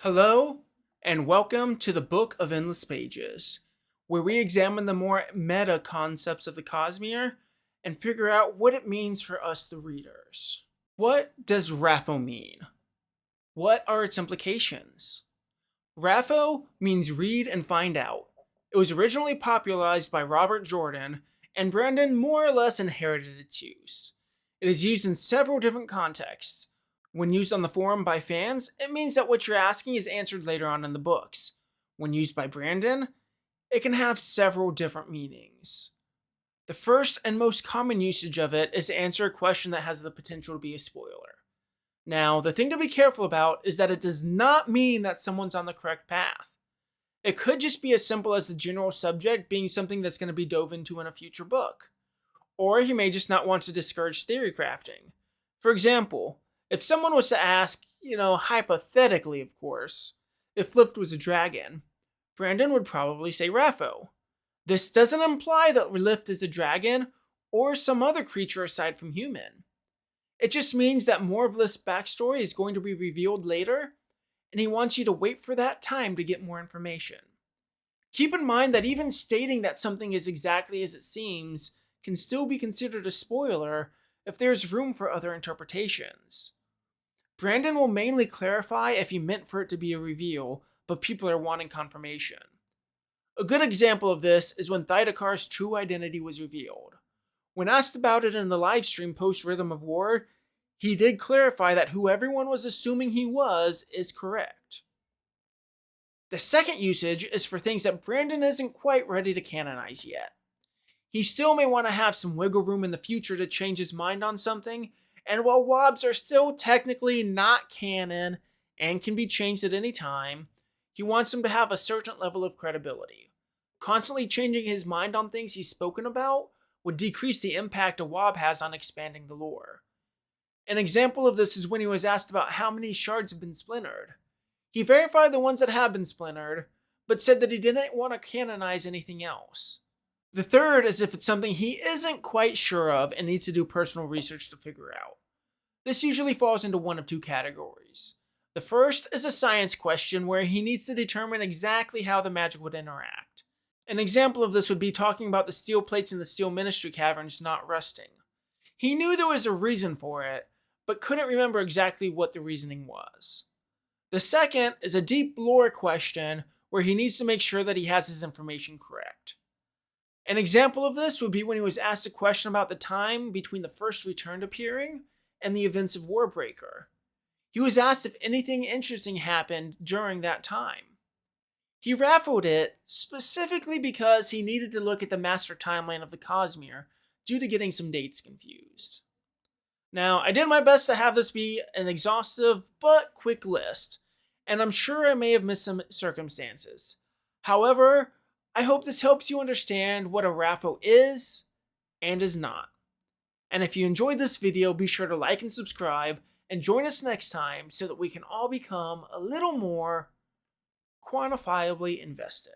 Hello, and welcome to the Book of Endless Pages, where we examine the more meta concepts of the Cosmere and figure out what it means for us, the readers. What does RAFO mean? What are its implications? RAFO means read and find out. It was originally popularized by Robert Jordan, and Brandon more or less inherited its use. It is used in several different contexts. When used on the forum by fans, it means that what you're asking is answered later on in the books. When used by Brandon, it can have several different meanings. The first and most common usage of it is to answer a question that has the potential to be a spoiler. Now, the thing to be careful about is that it does not mean that someone's on the correct path. It could just be as simple as the general subject being something that's going to be dove into in a future book. Or he may just not want to discourage theory crafting. For example, if someone was to ask, hypothetically of course, if Lift was a dragon, Brandon would probably say RAFO. This doesn't imply that Lift is a dragon or some other creature aside from human. It just means that more of Lift's backstory is going to be revealed later, and he wants you to wait for that time to get more information. Keep in mind that even stating that something is exactly as it seems can still be considered a spoiler if there's room for other interpretations. Brandon will mainly clarify if he meant for it to be a reveal, but people are wanting confirmation. A good example of this is when Thydakar's true identity was revealed. When asked about it in the livestream post Rhythm of War, he did clarify that who everyone was assuming he was is correct. The second usage is for things that Brandon isn't quite ready to canonize yet. He still may want to have some wiggle room in the future to change his mind on something, and while WOBs are still technically not canon and can be changed at any time, he wants them to have a certain level of credibility. Constantly changing his mind on things he's spoken about would decrease the impact a WOB has on expanding the lore. An example of this is when he was asked about how many shards have been splintered. He verified the ones that have been splintered, but said that he didn't want to canonize anything else. The third is if it's something he isn't quite sure of and needs to do personal research to figure out. This usually falls into one of two categories. The first is a science question where he needs to determine exactly how the magic would interact. An example of this would be talking about the steel plates in the Steel Ministry caverns not rusting. He knew there was a reason for it, but couldn't remember exactly what the reasoning was. The second is a deep lore question where he needs to make sure that he has his information correct. An example of this would be when he was asked a question about the time between the first Returned appearing and the events of Warbreaker. He was asked if anything interesting happened during that time. He raffled it specifically because he needed to look at the master timeline of the Cosmere due to getting some dates confused. Now, I did my best to have this be an exhaustive but quick list, and I'm sure I may have missed some circumstances. However, I hope this helps you understand what a RAFO is and is not. And if you enjoyed this video, be sure to like and subscribe, and join us next time so that we can all become a little more quantifiably invested.